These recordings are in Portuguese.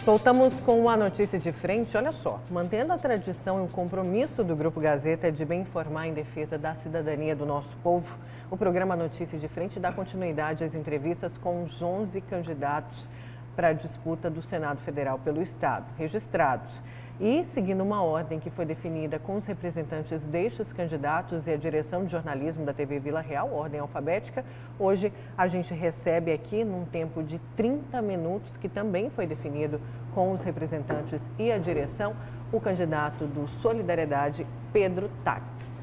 Voltamos com uma notícia de frente. Olha só, mantendo a tradição e o compromisso do Grupo Gazeta de bem informar em defesa da cidadania do nosso povo, o programa Notícia de Frente dá continuidade às entrevistas com os 11 candidatos para a disputa do Senado Federal pelo Estado, registrados. E, seguindo uma ordem que foi definida com os representantes destes candidatos e a direção de jornalismo da TV Vila Real, ordem alfabética, hoje a gente recebe aqui, num tempo de 30 minutos, que também foi definido com os representantes e a direção, o candidato do Solidariedade, Pedro Táxi.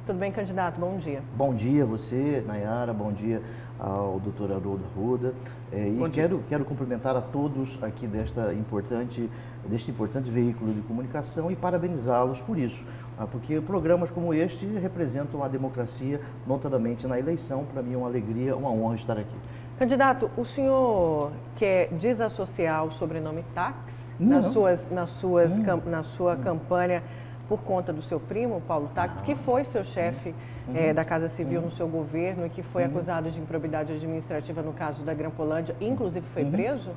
Tudo bem, candidato? Bom dia. Bom dia a você, Nayara, bom dia ao doutor Haroldo Arruda. Quero cumprimentar a todos aqui deste importante veículo de comunicação e parabenizá-los por isso, porque programas como este representam a democracia, notadamente na eleição. Para mim é uma alegria, uma honra estar aqui. Candidato, o senhor quer desassociar o sobrenome Táxi na sua campanha por conta do seu primo, Paulo Táxi, que foi seu chefe da Casa Civil no seu governo e que foi acusado de improbidade administrativa no caso da Grampolândia, inclusive foi preso?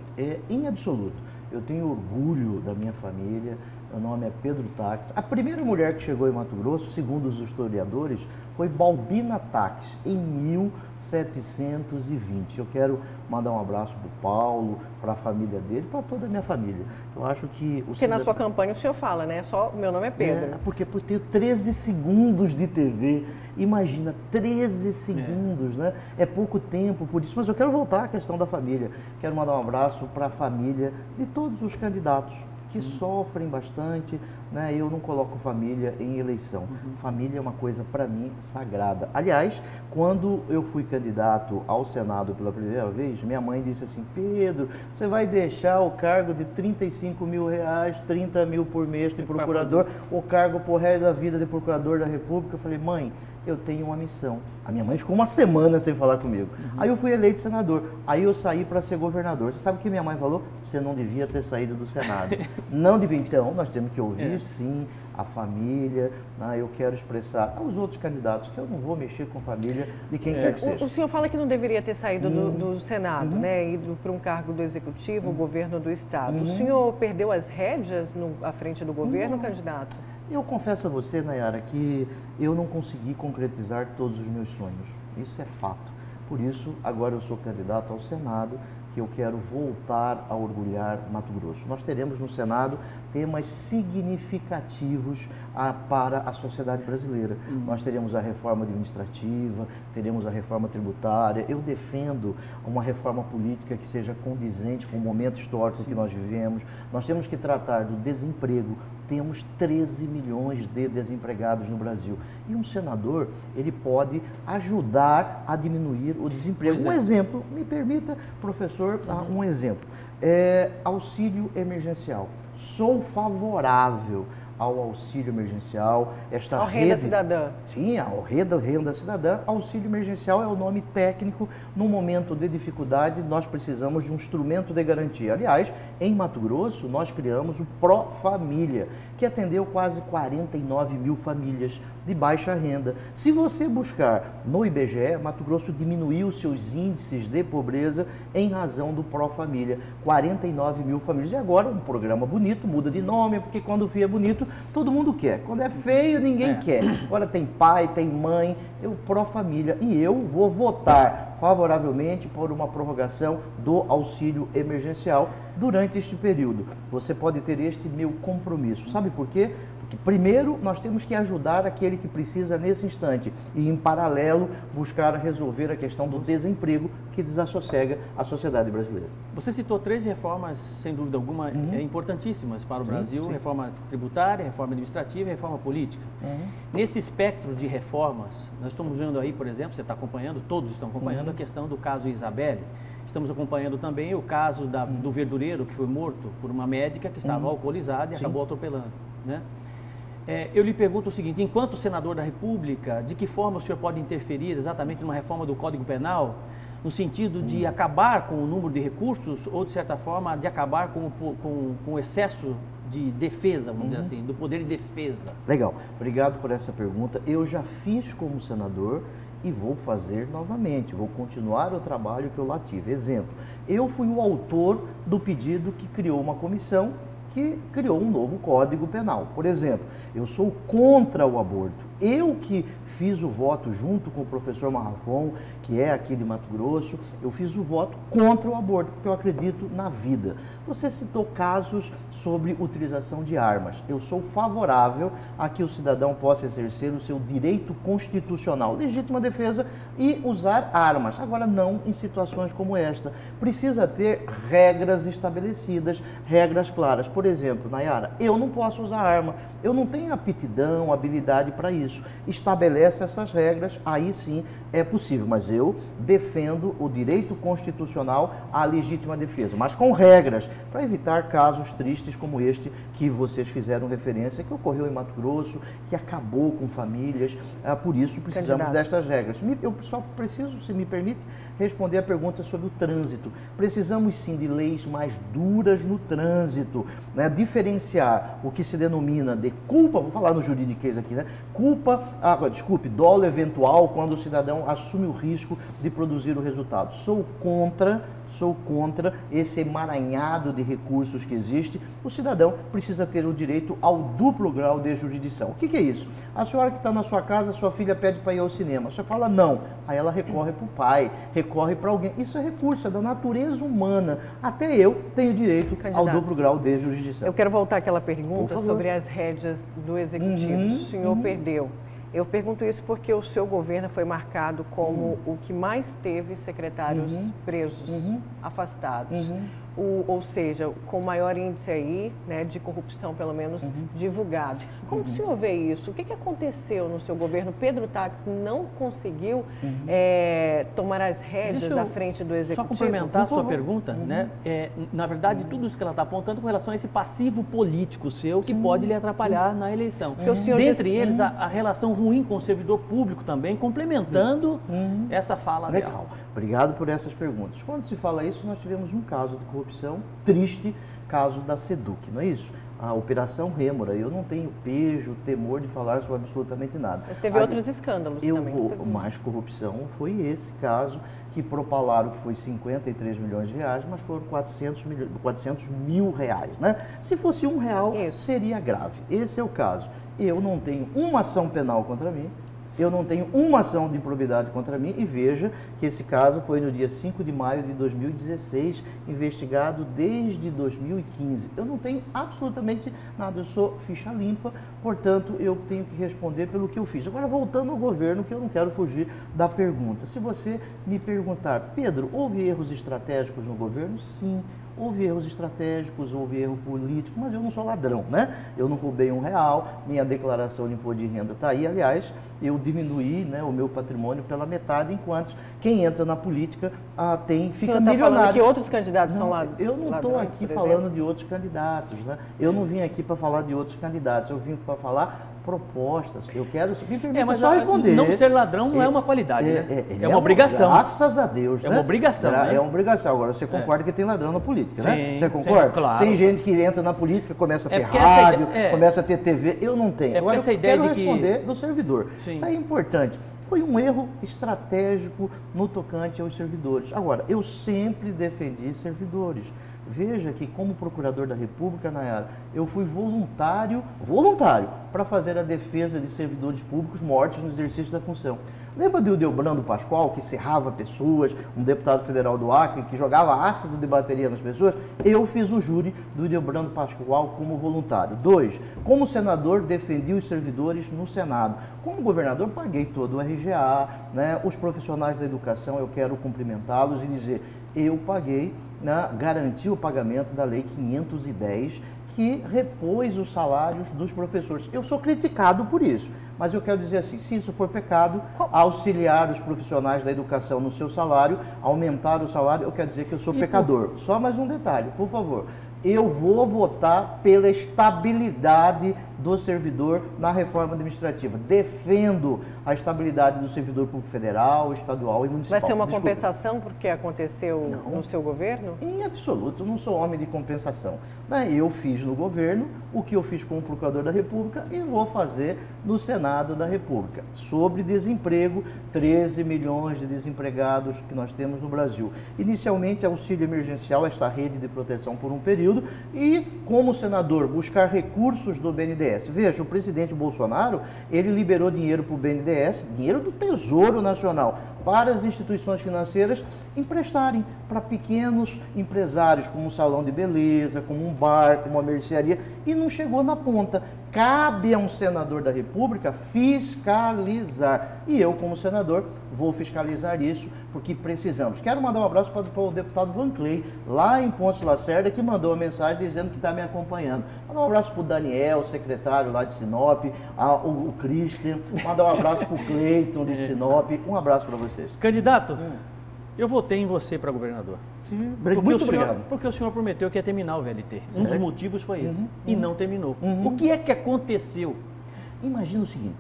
Em absoluto. Eu tenho orgulho da minha família, meu nome é Pedro Táxi. A primeira mulher que chegou em Mato Grosso, segundo os historiadores, foi Balbina Táxi, em 1720. Eu quero mandar um abraço para o Paulo, para a família dele, para toda a minha família. Eu acho que... Porque na sua campanha o senhor fala, né? Só meu nome é Pedro. Porque eu tenho 13 segundos de TV. Imagina, 13 segundos, né? É pouco tempo por isso. Mas eu quero voltar à questão da família. Quero mandar um abraço para a família de todos os candidatos que sofrem bastante, né? Eu não coloco família em eleição. Família é uma coisa, para mim, sagrada. Aliás, quando eu fui candidato ao Senado pela primeira vez, minha mãe disse assim: Pedro, você vai deixar o cargo de R$35 mil, 30 mil por mês de procurador, o cargo por resto da vida de procurador da República? Eu falei: mãe, eu tenho uma missão. A minha mãe ficou uma semana sem falar comigo. Aí eu fui eleito senador. Aí eu saí para ser governador. Você sabe o que minha mãe falou? Você não devia ter saído do Senado. Não devia. Então, nós temos que ouvir, sim, a família. Eu quero expressar aos outros candidatos que eu não vou mexer com a família de quem quer que seja. O senhor fala que não deveria ter saído do Senado, né? Ido para um cargo do Executivo, o governo do Estado. O senhor perdeu as rédeas à frente do governo, candidato? Eu confesso a você, Nayara, que eu não consegui concretizar todos os meus sonhos. Isso é fato. Por isso, agora eu sou candidato ao Senado, que eu quero voltar a orgulhar Mato Grosso. Nós teremos no Senado temas significativos para a sociedade brasileira. Nós teremos a reforma administrativa, teremos a reforma tributária. Eu defendo uma reforma política que seja condizente com o momento histórico que nós vivemos. Nós temos que tratar do desemprego. Temos 13 milhões de desempregados no Brasil. E um senador, ele pode ajudar a diminuir o desemprego. Um exemplo, me permita, professor, um exemplo. Auxílio emergencial. Sou favorável ao auxílio emergencial, ao Renda Cidadã. Sim, ao Renda Cidadã. Auxílio emergencial é o nome técnico. No momento de dificuldade, nós precisamos de um instrumento de garantia. Aliás, em Mato Grosso, nós criamos o ProFamília, que atendeu quase 49 mil famílias de baixa renda. Se você buscar no IBGE, Mato Grosso diminuiu seus índices de pobreza em razão do ProFamília. 49 mil famílias. E agora, um programa bonito, muda de nome, porque quando o filho é bonito, todo mundo quer. Quando é feio, ninguém quer. Agora tem pai, tem mãe, o ProFamília. E eu vou votar favoravelmente por uma prorrogação do auxílio emergencial durante este período. Você pode ter este meu compromisso. Sabe por quê? Porque primeiro nós temos que ajudar aquele que precisa nesse instante e, em paralelo, buscar resolver a questão do desemprego que desassossega a sociedade brasileira. Você citou 3 reformas, sem dúvida alguma, importantíssimas para o Brasil: reforma tributária, reforma administrativa e reforma política. Nesse espectro de reformas, nós estamos vendo aí, por exemplo, você está acompanhando, todos estão acompanhando a questão do caso Isabelle. Estamos acompanhando também o caso do verdureiro que foi morto por uma médica que estava alcoolizada e acabou atropelando, né? Eu lhe pergunto o seguinte: enquanto senador da República, de que forma o senhor pode interferir exatamente numa reforma do Código Penal, no sentido de acabar com o número de recursos ou, de certa forma, de acabar com o excesso de defesa, vamos dizer assim, do poder de defesa? Legal, obrigado por essa pergunta. Eu já fiz como senador e vou fazer novamente, vou continuar o trabalho que eu lá tive. Exemplo, eu fui o autor do pedido que criou uma comissão que criou um novo Código Penal. Por exemplo, eu sou contra o aborto. Eu que fiz o voto junto com o professor Marrafon, que é aqui de Mato Grosso, eu fiz o voto contra o aborto, porque eu acredito na vida. Você citou casos sobre utilização de armas. Eu sou favorável a que o cidadão possa exercer o seu direito constitucional, legítima defesa, e usar armas. Agora, não em situações como esta. Precisa ter regras estabelecidas, regras claras. Por exemplo, Nayara, eu não posso usar arma, eu não tenho aptidão, habilidade para isso. Estabelece essas regras, aí sim é possível, mas eu defendo o direito constitucional à legítima defesa, mas com regras, para evitar casos tristes como este que vocês fizeram referência, que ocorreu em Mato Grosso, que acabou com famílias, por isso precisamos destas regras. Eu só preciso, se me permite, responder a pergunta sobre o trânsito. Precisamos sim de leis mais duras no trânsito, né? Diferenciar o que se denomina de culpa, vou falar no juridiquês aqui, né? Dolo eventual, quando o cidadão assume o risco de produzir o resultado. Sou contra esse emaranhado de recursos que existe. O cidadão precisa ter o direito ao duplo grau de jurisdição. O que é isso? A senhora que está na sua casa, sua filha pede para ir ao cinema. Você fala não, aí ela recorre para o pai, recorre para alguém. Isso é recurso, é da natureza humana. Até eu tenho direito ao duplo grau de jurisdição. Eu quero voltar àquela pergunta sobre as rédeas do Executivo. O senhor perdeu. Eu pergunto isso porque o seu governo foi marcado como o que mais teve secretários presos, afastados. Ou seja, com maior índice aí, né, de corrupção, pelo menos divulgado. Como o senhor vê isso? O que aconteceu no seu governo? Pedro Táxi não conseguiu tomar as rédeas à frente do Executivo? Só complementar a sua pergunta, né? Na verdade, tudo isso que ela está apontando com relação a esse passivo político seu que pode lhe atrapalhar na eleição. Dentre eles, a relação ruim com o servidor público também, complementando essa fala dela. Legal. Obrigado por essas perguntas. Quando se fala isso, nós tivemos um caso de corrupção triste, caso da SEDUC, não é isso? A Operação Rêmora. Eu não tenho pejo, temor de falar sobre absolutamente nada. Mas teve outros escândalos também. Mais corrupção foi esse caso que propalaram que foi 53 milhões de reais, mas foram 400 mil reais, né? Se fosse R$1, seria grave. Esse é o caso. Eu não tenho uma ação penal contra mim, eu não tenho uma ação de improbidade contra mim, e veja que esse caso foi no dia 5 de maio de 2016, investigado desde 2015. Eu não tenho absolutamente nada, eu sou ficha limpa, portanto, eu tenho que responder pelo que eu fiz. Agora, voltando ao governo, que eu não quero fugir da pergunta. Se você me perguntar, Pedro, houve erros estratégicos no governo? Sim. Houve erros estratégicos, houve erro político, mas eu não sou ladrão, né? Eu não roubei R$1, minha declaração de imposto de renda está aí. Aliás, eu diminuí, né, o meu patrimônio pela metade, enquanto quem entra na política fica milionário. Falando que outros candidatos são ladrões? Eu não estou aqui falando de outros candidatos, né? Eu não vim aqui para falar de outros candidatos, eu vim para falar propostas. Eu quero, me permita só responder. Não ser ladrão não é uma qualidade, né? É uma obrigação. Graças a Deus, né? É uma obrigação, né? É uma obrigação. Agora, você concorda que tem ladrão na política, sim, né? Você concorda? Sim, claro. Tem gente que entra na política, começa a ter rádio, começa a ter TV. Eu não tenho. Agora, eu quero responder do servidor. Sim. Isso aí é importante. Foi um erro estratégico no tocante aos servidores. Agora, eu sempre defendi servidores. Veja que, como procurador da República, Nayara, eu fui voluntário para fazer a defesa de servidores públicos mortos no exercício da função. Lembra do Ildebrando Pascoal, que cerrava pessoas, um deputado federal do Acre, que jogava ácido de bateria nas pessoas? Eu fiz o júri do Ildebrando Pascoal como voluntário. 2, como senador, defendi os servidores no Senado. Como governador, paguei todo o RGA, né? Os profissionais da educação, eu quero cumprimentá-los e dizer, eu paguei, né, garanti o pagamento da Lei 510, que repôs os salários dos professores. Eu sou criticado por isso, mas eu quero dizer assim, se isso for pecado, auxiliar os profissionais da educação no seu salário, aumentar o salário, eu quero dizer que eu sou pecador. Só mais um detalhe, por favor. eu vou votar pela estabilidade do servidor na reforma administrativa. Defendo a estabilidade do servidor público federal, estadual e municipal. Vai ser uma compensação porque aconteceu no seu governo? Em absoluto, eu não sou homem de compensação. Eu fiz no governo o que eu fiz como Procurador da República e vou fazer no Senado da República. Sobre desemprego, 13 milhões de desempregados que nós temos no Brasil. Inicialmente, auxílio emergencial, esta rede de proteção por um período, e como senador, buscar recursos do BNDES. Veja, o presidente Bolsonaro, ele liberou dinheiro para o BNDES, dinheiro do Tesouro Nacional, para as instituições financeiras emprestarem para pequenos empresários, como um salão de beleza, como um bar, como uma mercearia, e não chegou na ponta. Cabe a um senador da República fiscalizar. E eu, como senador, vou fiscalizar isso, porque precisamos. Quero mandar um abraço para o deputado Van Clay, lá em Pontes Lacerda, que mandou uma mensagem dizendo que está me acompanhando. Mandar um abraço para o Daniel, secretário lá de Sinop, o Christian, mandar um abraço para o Cleiton de Sinop. Um abraço para vocês. Candidato, eu votei em você para governador. Sim, muito obrigado. Porque o senhor prometeu que ia terminar o VLT. Um dos motivos foi esse. E não terminou. O que é que aconteceu? Imagina o seguinte,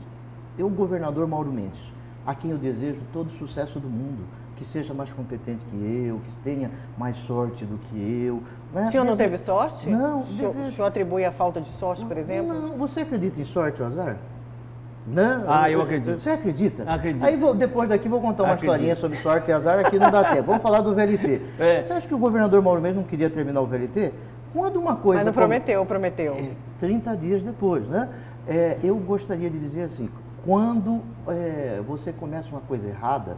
eu, governador Mauro Mendes, a quem eu desejo todo o sucesso do mundo, que seja mais competente que eu, que tenha mais sorte do que eu. O senhor não teve sorte? Não. O senhor atribui a falta de sorte, por exemplo? Não. Você acredita em sorte ou azar? Não? Eu acredito. Você acredita? Acredito. Aí depois daqui vou contar uma historinha sobre sorte e azar, aqui não dá tempo. Vamos falar do VLT. Você acha que o governador Mauro Mendes não queria terminar o VLT? Quando uma coisa... Mas não prometeu. 30 dias depois, né? Eu gostaria de dizer assim, quando você começa uma coisa errada,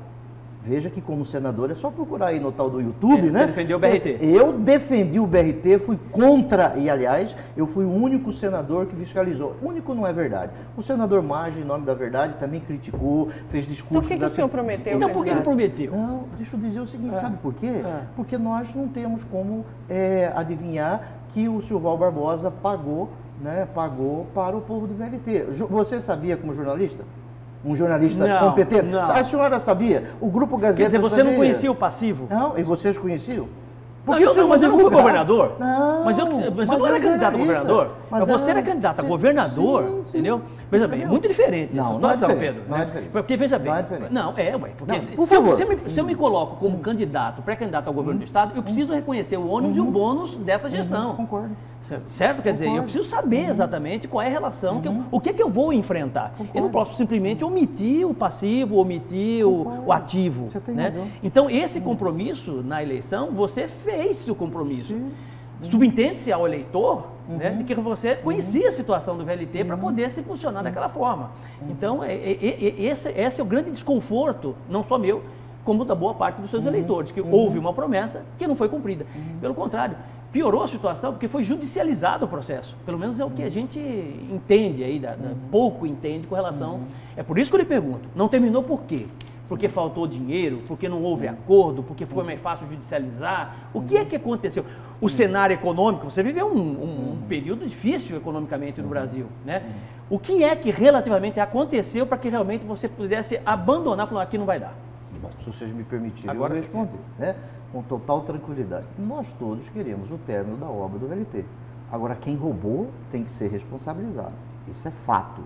veja que como senador é só procurar aí no tal do YouTube, né? Você defendeu o BRT. Eu defendi o BRT, fui contra, e aliás, eu fui o único senador que fiscalizou. Único não é verdade. O senador Maggi, em nome da verdade, também criticou, fez discurso... Então o que o senhor prometeu? Então por que não prometeu? Não, deixa eu dizer o seguinte, sabe por quê? Porque nós não temos como adivinhar que o Silval Barbosa pagou para o povo do VLT. Você sabia como jornalista? Um jornalista competente? Não. A senhora sabia? O Grupo Gazeta Quer dizer, você sabia? não conhecia o passivo? Não, e vocês conheciam? Mas eu não fui governador. Mas eu não era candidato a governador. Você era candidato a governador, entendeu? Veja bem, é muito diferente essa situação, Pedro. Não é diferente. Porque, veja bem, porque se eu me coloco como candidato, pré-candidato ao governo do Estado, eu preciso reconhecer o ônus e o bônus dessa gestão. Concordo. Certo? Quer dizer, eu preciso saber exatamente qual é a relação, o que é que eu vou enfrentar. Eu não posso simplesmente omitir o passivo, omitir o ativo. Você tem né? razão. Então, esse compromisso na eleição, você fez o compromisso. Subentende-se ao eleitor de que você conhecia a situação do VLT para poder se posicionar daquela forma. Então, esse é o grande desconforto, não só meu, como da boa parte dos seus eleitores, que houve uma promessa que não foi cumprida. Pelo contrário, piorou a situação porque foi judicializado o processo. Pelo menos é o que a gente entende aí, pouco entende com relação... É por isso que eu lhe pergunto, não terminou por quê? Porque faltou dinheiro, porque não houve acordo, porque foi mais fácil judicializar? O que é que aconteceu? O cenário econômico, você viveu um período difícil economicamente no Brasil, né? O que é que relativamente aconteceu para que realmente você pudesse abandonar, falar, aqui não vai dar? Bom, se vocês me permitirem, agora eu vou responder, né? Com total tranquilidade. Nós todos queremos o término da obra do VLT. Agora, quem roubou tem que ser responsabilizado. Isso é fato.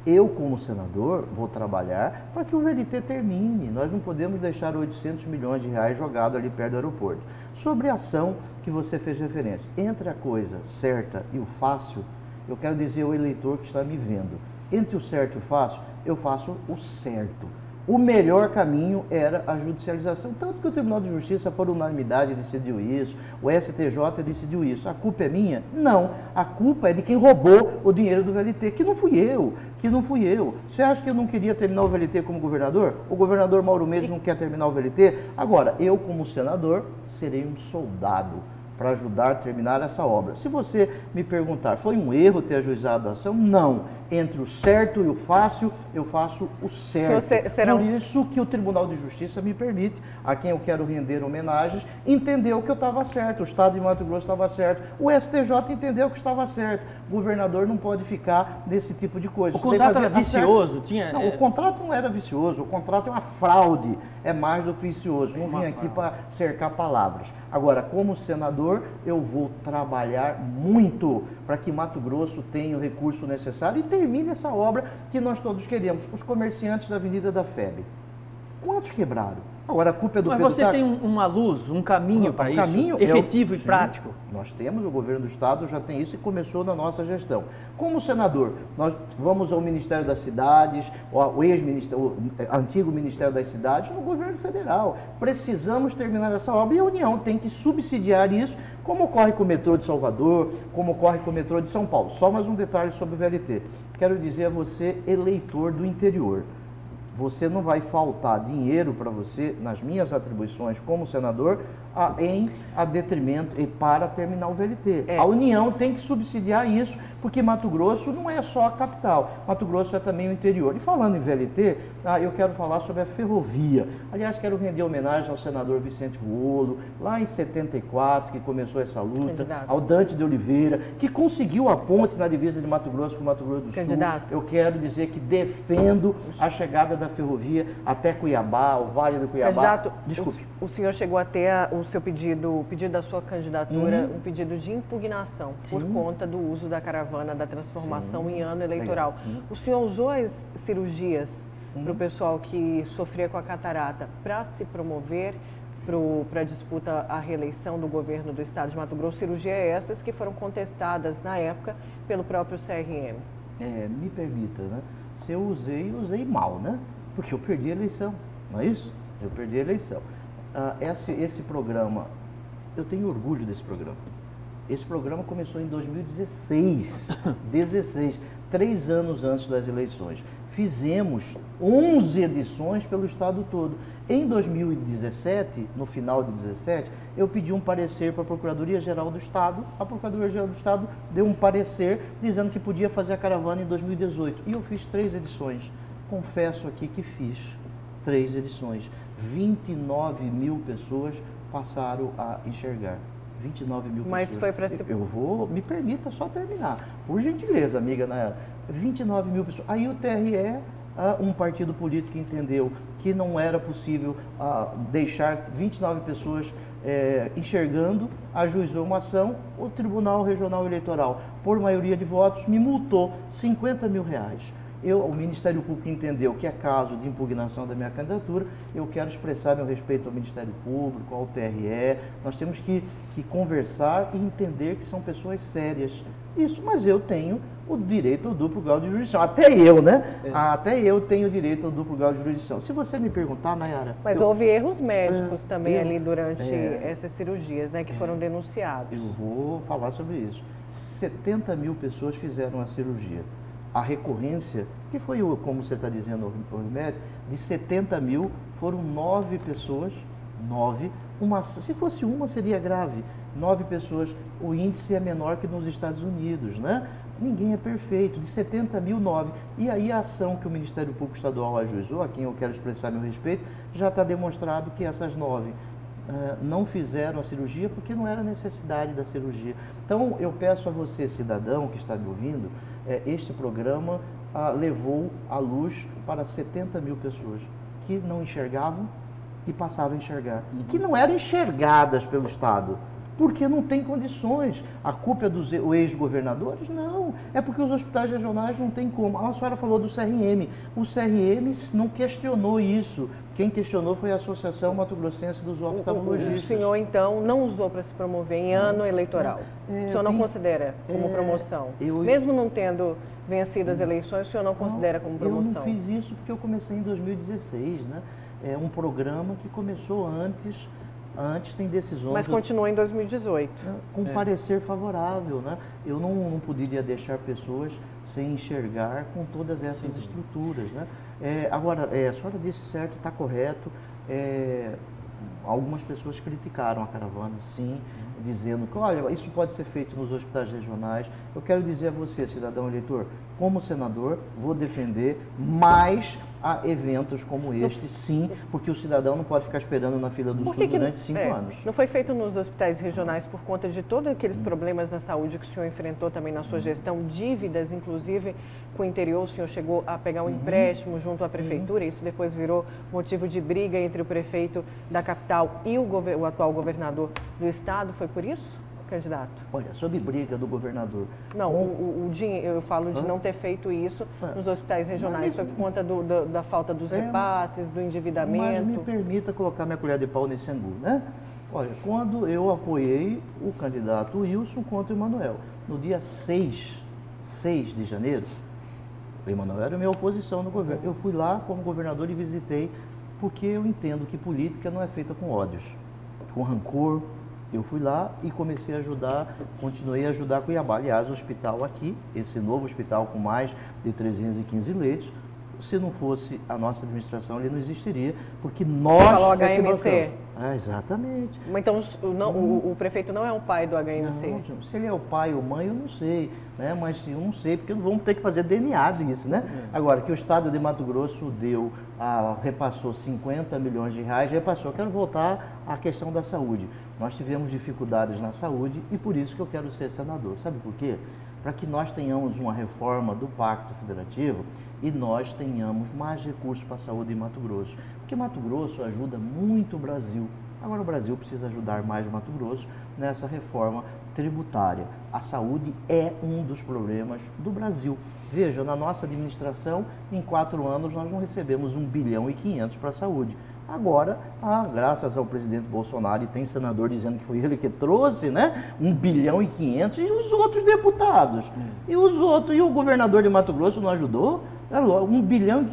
Eu, como senador, vou trabalhar para que o VLT termine. Nós não podemos deixar 800 milhões de reais jogados ali perto do aeroporto. Sobre a ação que você fez referência, entre a coisa certa e o fácil, eu quero dizer ao eleitor que está me vendo, entre o certo e o fácil, eu faço o certo. O melhor caminho era a judicialização, tanto que o Tribunal de Justiça, por unanimidade, decidiu isso, o STJ decidiu isso. A culpa é minha? Não. A culpa é de quem roubou o dinheiro do VLT, que não fui eu. Você acha que eu não queria terminar o VLT como governador? O governador Mauro Mendes não quer terminar o VLT? Agora, eu, como senador, serei um soldado para ajudar a terminar essa obra. Se você me perguntar, foi um erro ter ajuizado a ação? Não. Entre o certo e o fácil, eu faço o certo. Por isso que o Tribunal de Justiça me permite, a quem eu quero render homenagens, entendeu que eu estava certo, o Estado de Mato Grosso estava certo, o STJ entendeu que estava certo. O governador não pode ficar nesse tipo de coisa. O contrato era vicioso? Não, o contrato não era vicioso, o contrato é uma fraude, é mais do que vicioso. Não vim aqui para cercar palavras. Agora, como senador, senador, eu vou trabalhar muito para que Mato Grosso tenha o recurso necessário e termine essa obra que nós todos queremos. Os comerciantes da Avenida da FEB, quantos quebraram? Agora a culpa é do Pedro. Mas você tem uma luz, um caminho para isso, efetivo e prático? Nós temos, o governo do estado já tem isso e começou na nossa gestão. Como senador, nós vamos ao Ministério das Cidades, o antigo Ministério das Cidades, no governo federal. Precisamos terminar essa obra e a União tem que subsidiar isso, como ocorre com o metrô de Salvador, como ocorre com o metrô de São Paulo. Só mais um detalhe sobre o VLT. Quero dizer a você, eleitor do interior, você não vai faltar dinheiro para você, nas minhas atribuições como senador, a detrimento e para terminar o VLT. A União tem que subsidiar isso, porque Mato Grosso não é só a capital, Mato Grosso é também o interior. E falando em VLT, eu quero falar sobre a ferrovia. Aliás, quero render homenagem ao senador Vicente Ruolo, lá em 74, que começou essa luta, ao Dante de Oliveira, que conseguiu a ponte na divisa de Mato Grosso com Mato Grosso do Sul. Eu quero dizer que defendo a chegada da ferrovia até Cuiabá, o Vale do Cuiabá. Candidato, desculpe. O senhor chegou a ter o seu pedido, o pedido da sua candidatura, um pedido de impugnação por conta do uso da caravana da transformação em ano eleitoral. O senhor usou as cirurgias para o pessoal que sofria com a catarata para se promover para a disputa à reeleição do governo do estado de Mato Grosso? Cirurgias essas que foram contestadas na época pelo próprio CRM. Me permita, né? Se eu usei mal, né? Porque eu perdi a eleição, não é isso? Eu perdi a eleição. Esse programa, eu tenho orgulho desse programa. Esse programa começou em 2016, 3 anos antes das eleições. Fizemos 11 edições pelo estado todo. Em 2017, no final de 2017, eu pedi um parecer para a Procuradoria-Geral do Estado. A Procuradoria-Geral do Estado deu um parecer dizendo que podia fazer a caravana em 2018. E eu fiz 3 edições. Confesso aqui que fiz 3 edições. 29 mil pessoas passaram a enxergar. 29 mil pessoas. Mas foi para se... me permita só terminar. Por gentileza, amiga Nayara. 29 mil pessoas. Aí o TRE, um partido político, entendeu que não era possível deixar 29 pessoas enxergando, ajuizou uma ação, o Tribunal Regional Eleitoral, por maioria de votos, me multou R$50 mil. O Ministério Público entendeu que é caso de impugnação da minha candidatura, eu quero expressar meu respeito ao Ministério Público, ao TRE, nós temos que conversar e entender que são pessoas sérias. Isso, mas eu tenho o direito ao duplo grau de jurisdição. Até eu, né? Até eu tenho o direito ao duplo grau de jurisdição. Se você me perguntar, Nayara... Mas houve erros médicos também ali durante essas cirurgias, né? Que foram denunciados. Eu vou falar sobre isso. 70 mil pessoas fizeram a cirurgia. A recorrência, que foi, como você está dizendo, o remédio, de 70 mil, foram 9 pessoas, 9, se fosse uma seria grave, 9 pessoas, o índice é menor que nos Estados Unidos, né? Ninguém é perfeito, de 70 mil, 9. E aí a ação que o Ministério Público Estadual ajuizou, a quem eu quero expressar meu respeito, já está demonstrado que essas 9 não fizeram a cirurgia porque não era necessidade da cirurgia. Então, eu peço a você, cidadão que está me ouvindo, este programa levou a luz para 70 mil pessoas que não enxergavam e passavam a enxergar, que não eram enxergadas pelo Estado, porque não tem condições. A culpa é dos ex-governadores? Não, é porque os hospitais regionais não têm como. A senhora falou do CRM, o CRM não questionou isso. Quem questionou foi a Associação Mato Grossense dos Oftalmologistas. O senhor, então, não usou para se promover em ano eleitoral? O senhor não considera como promoção? Mesmo não tendo vencido as eleições, o senhor não considera como promoção? Eu não fiz isso porque eu comecei em 2016, né? É um programa que começou antes tem decisões... Mas continuou em 2018. Com parecer favorável, né? Eu não poderia deixar pessoas sem enxergar com todas essas estruturas, né? Agora, a senhora disse certo, está correto. Algumas pessoas criticaram a caravana, sim, dizendo que, olha, isso pode ser feito nos hospitais regionais. Eu quero dizer a você, cidadão eleitor, como senador, vou defender, mas a eventos como este, sim, porque o cidadão não pode ficar esperando na fila do SUS durante 5 anos. Não foi feito nos hospitais regionais por conta de todos aqueles problemas na saúde que o senhor enfrentou também na sua gestão, dívidas, inclusive com o interior, o senhor chegou a pegar um empréstimo junto à prefeitura, isso depois virou motivo de briga entre o prefeito da capital e o atual governador do estado, foi por isso, candidato? Olha, sobre briga do governador... Não, eu falo de não ter feito isso nos hospitais regionais, foi por conta da falta dos repasses, do endividamento. Mas me permita colocar minha colher de pau nesse angu, né? Olha, quando eu apoiei o candidato Wilson contra o Emanuel, no dia 6 de janeiro, o Emanuel era minha oposição no governo. Eu fui lá como governador e visitei, porque eu entendo que política não é feita com ódios, com rancor. Eu fui lá e comecei a ajudar, continuei a ajudar Cuiabá. Aliás, o hospital aqui, esse novo hospital com mais de 315 leitos, se não fosse a nossa administração, ele não existiria, porque nós... Falou HMC. Exatamente. Então, o prefeito não é um pai do HMC? Não, se ele é o pai ou mãe, eu não sei, né? Mas eu não sei, porque vamos ter que fazer DNA disso, né? Agora, que o Estado de Mato Grosso repassou 50 milhões de reais, repassou. Eu quero voltar à questão da saúde. Nós tivemos dificuldades na saúde e por isso que eu quero ser senador. Sabe por quê? Para que nós tenhamos uma reforma do Pacto Federativo e nós tenhamos mais recursos para a saúde em Mato Grosso. Porque Mato Grosso ajuda muito o Brasil. Agora o Brasil precisa ajudar mais o Mato Grosso nessa reforma tributária. A saúde é um dos problemas do Brasil. Veja, na nossa administração, em 4 anos, nós não recebemos 1,5 bilhão para a saúde. Agora, graças ao presidente Bolsonaro, e tem senador dizendo que foi ele que trouxe, né? 1,5 bilhão, e os outros deputados? E os outros, e o governador de Mato Grosso não ajudou? 1,5 bilhão,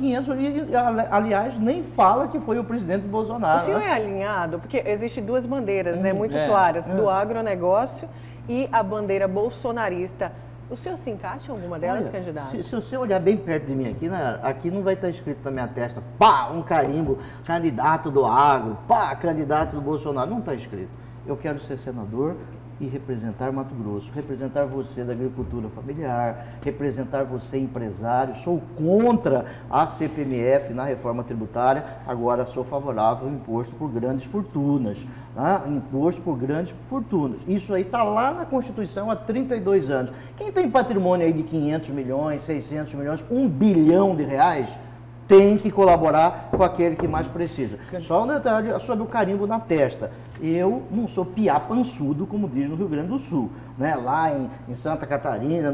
aliás, nem fala que foi o presidente Bolsonaro. O senhor é alinhado? Porque existem 2 bandeiras, né, muito claras, do agronegócio e a bandeira bolsonarista. O senhor se encaixa em alguma delas, candidato? Se você olhar bem perto de mim aqui, né, aqui não vai estar escrito na minha testa, pá, um carimbo, candidato do agro, pá, candidato do Bolsonaro. Não está escrito. Eu quero ser senador e representar Mato Grosso, representar você da agricultura familiar, representar você empresário. Sou contra a CPMF na reforma tributária, agora sou favorável ao imposto por grandes fortunas. Né? Imposto por grandes fortunas. Isso aí está lá na Constituição há 32 anos. Quem tem patrimônio aí de 500 milhões, 600 milhões, 1 bilhão de reais, tem que colaborar com aquele que mais precisa. Só um detalhe sobre o carimbo na testa. Eu não sou piá pançudo, como diz no Rio Grande do Sul. Né? Lá em Santa Catarina,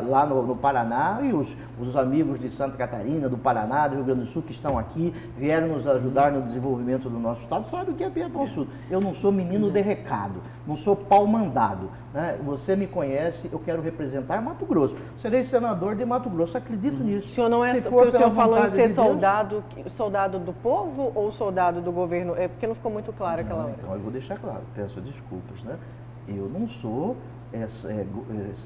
lá no Paraná, e os amigos de Santa Catarina, do Paraná, do Rio Grande do Sul, que estão aqui, vieram nos ajudar no desenvolvimento do nosso estado, sabem o que é piá pançudo. Eu não sou menino de recado, não sou pau mandado. Né? Você me conhece, eu quero representar Mato Grosso. Serei senador de Mato Grosso, acredito nisso. O senhor não é, porque o senhor falou em ser soldado do povo ou soldado do governo? É porque não ficou muito claro aquela hora. Então eu vou deixar claro, peço desculpas, né? Eu não sou,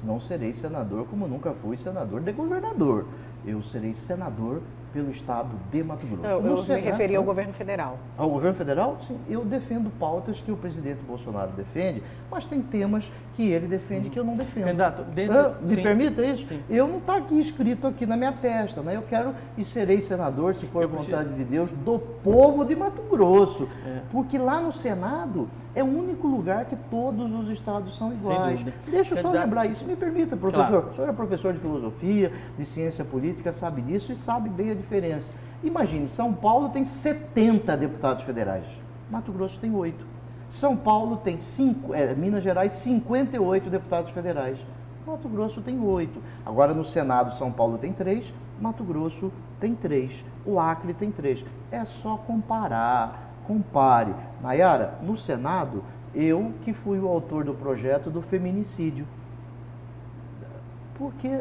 não serei senador como nunca fui senador de governador. Eu serei senador pelo estado de Mato Grosso. Eu me referi ao governo federal. Ao governo federal? Sim. Eu defendo pautas que o presidente Bolsonaro defende, mas tem temas que ele defende que eu não defendo. Candidato, me permita isso? Sim. Eu não está aqui escrito aqui na minha testa, né? Eu quero e serei senador, se for a vontade de Deus, do povo de Mato Grosso. Porque lá no Senado é o único lugar que todos os estados são iguais. Deixa eu só lembrar isso. Me permita, professor. Claro. O senhor é professor de filosofia, de ciência política, sabe disso e sabe bem a diferença. Imagine, São Paulo tem 70 deputados federais. Mato Grosso tem 8. São Paulo tem Minas Gerais, 58 deputados federais. Mato Grosso tem 8. Agora no Senado, São Paulo tem 3, Mato Grosso tem 3, o Acre tem 3. É só comparar. Compare. Nayara, no Senado, eu que fui o autor do projeto do feminicídio. Porque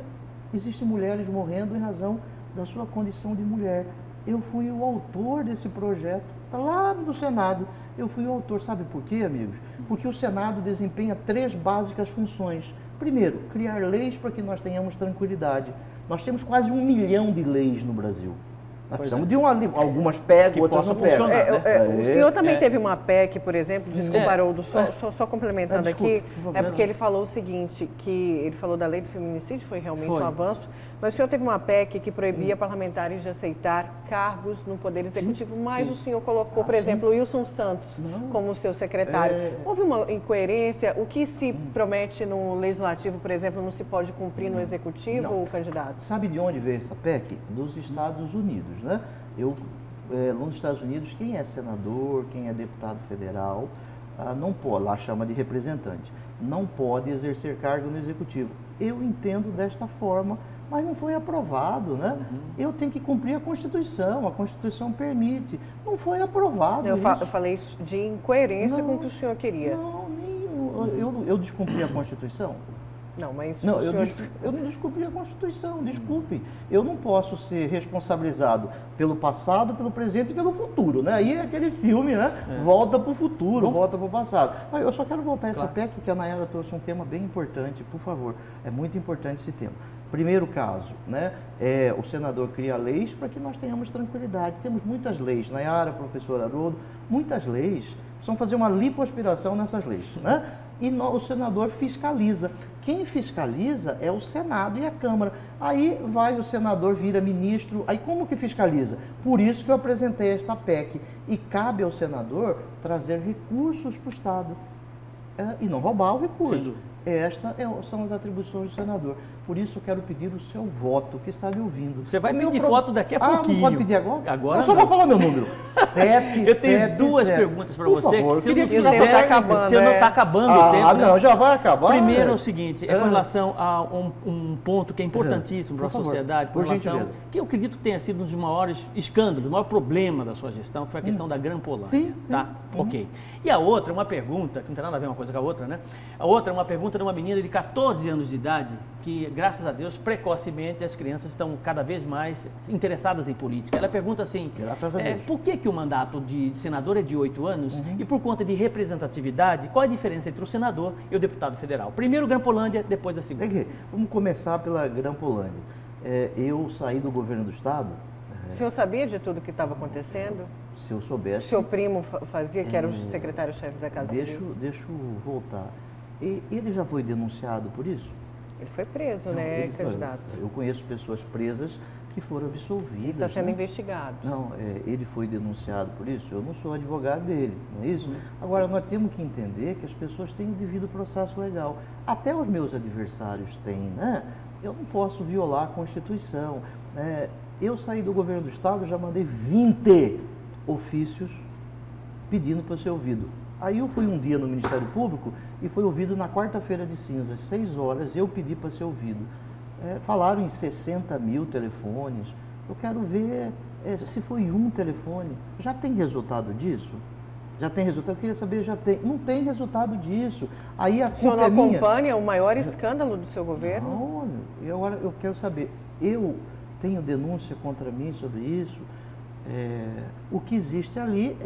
existem mulheres morrendo em razão da sua condição de mulher. Eu fui o autor desse projeto, lá no Senado. Eu fui o autor, sabe por quê, amigos? Porque o Senado desempenha 3 básicas funções. Primeiro, criar leis para que nós tenhamos tranquilidade. Nós temos quase 1 milhão de leis no Brasil. Nós precisamos de algumas PEC, outras não PEC. O senhor também teve uma PEC, por exemplo, desculpa, Haroldo, só complementando aqui, porque ele falou o seguinte, que ele falou da lei do feminicídio, foi realmente um avanço, mas o senhor teve uma PEC que proibia parlamentares de aceitar cargos no Poder Executivo, mas o senhor colocou, por exemplo, o Wilson Santos como seu secretário. Houve uma incoerência? O que se promete no Legislativo, por exemplo, não se pode cumprir no Executivo, o candidato? Sabe de onde veio essa PEC? Dos Estados Unidos, né? Lá nos Estados Unidos, quem é senador, quem é deputado federal, não pode, lá chama de representante, não pode exercer cargo no Executivo. Eu entendo desta forma, mas não foi aprovado, né? Eu tenho que cumprir a Constituição permite. Não foi aprovado Eu falei de incoerência com o que o senhor queria. Eu descumpri a Constituição? Não, mas eu não descumpri a Constituição, desculpe. Eu não posso ser responsabilizado pelo passado, pelo presente e pelo futuro, né? Aí é aquele filme, né? Volta para o futuro, volta para o passado. Eu só quero voltar a essa PEC, que a Nayara trouxe um tema bem importante, por favor. É muito importante esse tema. Primeiro caso, né? O senador cria leis para que nós tenhamos tranquilidade. Temos muitas leis, Nayara, professor Haroldo, muitas leis. Precisam fazer uma lipoaspiração nessas leis, né? E o senador fiscaliza. Quem fiscaliza é o Senado e a Câmara. Aí o senador vira ministro. Aí como que fiscaliza? Por isso que eu apresentei esta PEC. E cabe ao senador trazer recursos para o Estado. E não roubar o recurso. Estas são as atribuições do senador. Por isso eu quero pedir o seu voto, que está me ouvindo. Você vai pedir voto daqui a pouquinho. Não pode pedir agora? Agora eu só vou falar meu número. 7, eu tenho duas perguntas para você. Favor, se não está acabando o tempo. Não, já vai acabar. Primeiro é o seguinte, com relação a um ponto que é importantíssimo para a sociedade, com relação, que eu acredito que tenha sido um dos maiores escândalos, o maior problema da sua gestão, que foi a questão da Granpolândia. Sim. Tá? Ok. E a outra é uma pergunta, que não tem nada a ver uma coisa com a outra, né? A outra é uma pergunta de uma menina de 14 anos de idade, que, graças a Deus, precocemente as crianças estão cada vez mais interessadas em política. Ela pergunta assim, graças a Deus. Por que o mandato de senador é de 8 anos e por conta de representatividade, qual a diferença entre o senador e o deputado federal? Primeiro Granpolândia, depois a segunda. Vamos começar pela Granpolândia. Eu saí do governo do Estado. O senhor sabia de tudo que estava acontecendo? Se eu soubesse... Seu primo fazia, que era o secretário-chefe da Casa Civil? Deixa eu voltar. Ele já foi denunciado por isso? Ele foi preso, né, candidato? Eu conheço pessoas presas que foram absolvidas. Ele está sendo investigado. Não, ele foi denunciado por isso. Eu não sou advogado dele, não é isso? Agora, nós temos que entender que as pessoas têm o devido processo legal. Até os meus adversários têm, né? Eu não posso violar a Constituição. Eu saí do governo do Estado, já mandei 20 ofícios pedindo para ser ouvido. Aí eu fui um dia no Ministério Público e fui ouvido na quarta-feira de cinzas, 6 horas, eu pedi para ser ouvido. Falaram em 60 mil telefones. Eu quero ver se foi um telefone. Já tem resultado disso? Já tem resultado? Eu queria saber, já tem. Não tem resultado disso. Aí a culpa é minha. O senhor não acompanha o maior escândalo do seu governo? Não, agora eu quero saber. Eu tenho denúncia contra mim sobre isso. O que existe ali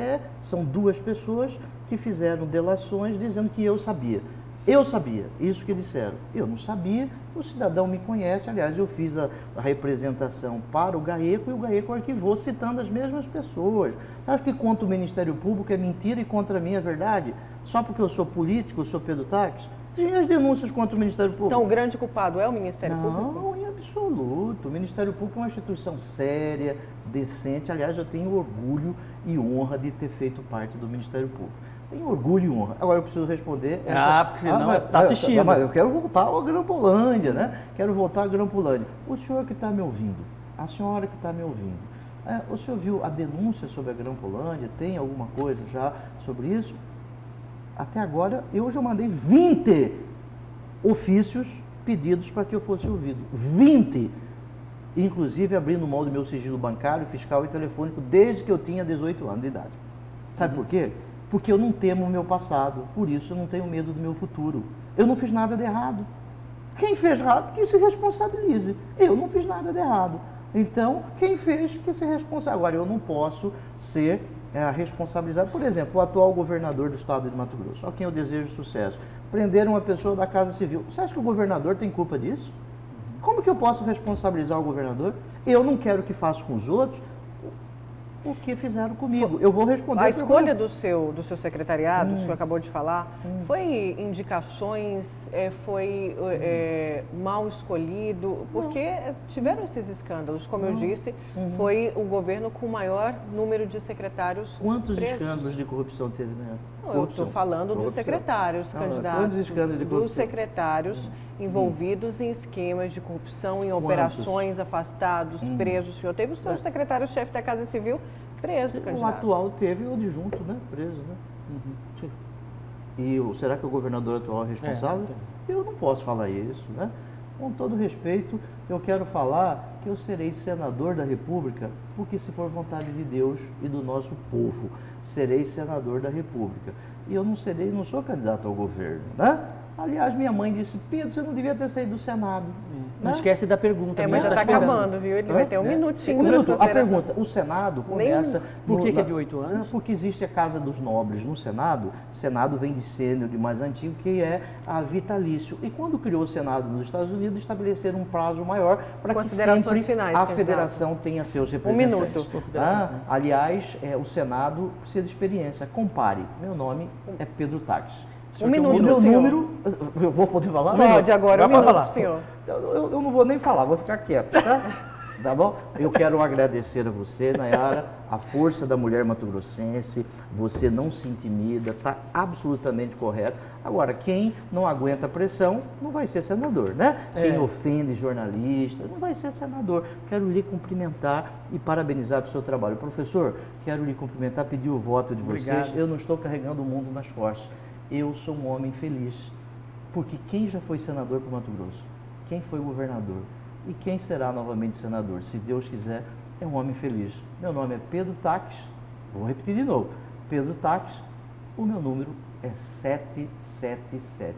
são 2 pessoas que fizeram delações dizendo que eu sabia. Eu sabia, isso que disseram. Eu não sabia, o cidadão me conhece. Aliás, eu fiz a representação para o GAECO e o GAECO arquivou citando as mesmas pessoas. Você acha que contra o Ministério Público é mentira e contra mim é verdade? Só porque eu sou político, eu sou Pedro Táxi? Tem as denúncias contra o Ministério Público. Então, o grande culpado é o Ministério Público? Não, em absoluto. O Ministério Público é uma instituição séria, decente. Aliás, eu tenho orgulho e honra de ter feito parte do Ministério Público. Tenho orgulho e honra. Agora eu preciso responder... porque senão está assistindo. Mas eu quero voltar à Granpolândia, né? Quero voltar à Granpolândia. O senhor que está me ouvindo, a senhora que está me ouvindo, o senhor viu a denúncia sobre a Granpolândia? Tem alguma coisa já sobre isso? Até agora, eu já mandei 20 ofícios pedidos para que eu fosse ouvido. 20! Inclusive abrindo mão do meu sigilo bancário, fiscal e telefônico desde que eu tinha 18 anos de idade. Sabe por quê? Porque eu não temo o meu passado, por isso eu não tenho medo do meu futuro. Eu não fiz nada de errado. Quem fez errado, que se responsabilize. Eu não fiz nada de errado. Então, quem fez, que se responsabilize. Agora, eu não posso ser responsabilizado. Por exemplo, o atual governador do estado de Mato Grosso, a quem eu desejo sucesso, prenderam uma pessoa da Casa Civil. Você acha que o governador tem culpa disso? Como que eu posso responsabilizar o governador? Eu não quero que faça com os outros o que fizeram comigo. Eu vou responder. A escolha do seu secretariado, o senhor acabou de falar, foi indicações, foi mal escolhido? Porque tiveram esses escândalos, como eu disse, foi o governo com o maior número de secretários Quantos presos. escândalos de corrupção teve, né? Eu estou falando dos secretários, candidatos. Quantos escândalos de corrupção? Dos secretários envolvidos em esquemas de corrupção, em operações, afastados, presos. O senhor teve o seu secretário-chefe da Casa Civil preso, candidato. O atual teve o adjunto, né? Preso, né? Sim. E será que o governador atual é responsável? Eu não posso falar isso, né? Com todo respeito, eu quero falar que eu serei senador da República, porque se for vontade de Deus e do nosso povo, serei senador da República. E eu não sou candidato ao governo, né? Aliás, minha mãe disse, Pedro, você não devia ter saído do Senado. Não esquece da pergunta. Mas já está acabando, viu? Ele vai ter um minutinho. A pergunta, o Senado começa... Por que é de 8 anos? Porque existe a Casa dos Nobres no Senado. O Senado vem de sênior, de mais antigo, que é a vitalício. E quando criou o Senado nos Estados Unidos, estabeleceram um prazo maior para que sempre a federação tenha seus representantes. Um minuto. Aliás, o Senado precisa de experiência. Compare. Meu nome é Pedro Taques. Um minuto, meu senhor. número, eu vou poder falar? Pode, agora um minuto, falar. senhor. Eu não vou nem falar, vou ficar quieto, tá? Tá bom? Eu quero agradecer a você, Nayara, a força da mulher mato-grossense, você não se intimida, está absolutamente correto. Agora, quem não aguenta a pressão não vai ser senador, né? Quem ofende jornalista não vai ser senador. Quero lhe cumprimentar e parabenizar pelo seu trabalho. Professor, quero lhe cumprimentar, pedir o voto de vocês. Obrigado. Eu não estou carregando o mundo nas costas. Eu sou um homem feliz, porque quem já foi senador para Mato Grosso? Quem foi governador? E quem será novamente senador? Se Deus quiser, é um homem feliz. Meu nome é Pedro Taques, vou repetir de novo, Pedro Taques, o meu número é 777.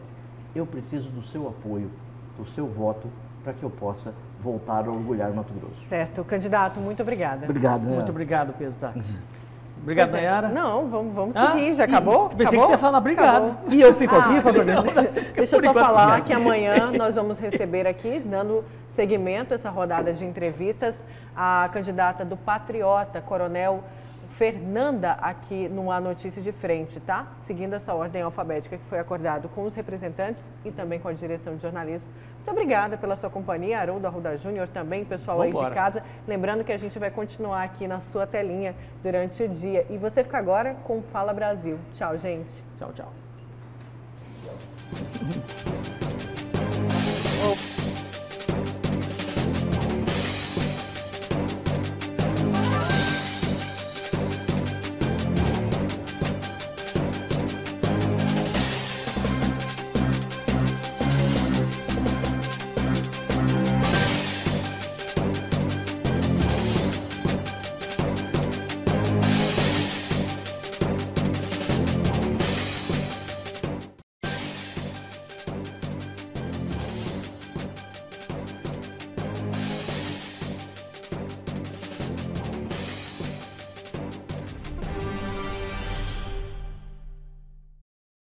Eu preciso do seu apoio, do seu voto, para que eu possa voltar a orgulhar Mato Grosso. Certo. Candidato, muito obriguada. Obrigado, né? Muito obrigado, Pedro Taques. Obrigado, Nayara. Não, vamos seguir. Já acabou? Pensei acabou? que você ia falar obrigado. E eu fico aqui, Fabrício? Deixa eu só falar que amanhã nós vamos receber aqui, dando seguimento a essa rodada de entrevistas, a candidata do Patriota, Coronel Fernanda, aqui no A Notícia de Frente, tá? Seguindo essa ordem alfabética que foi acordado com os representantes e também com a direção de jornalismo. Muito obrigada pela sua companhia, Haroldo Arruda Júnior, também, pessoal aí de casa. Lembrando que a gente vai continuar aqui na sua telinha durante o dia. E você fica agora com Fala Brasil. Tchau, gente. Tchau, tchau.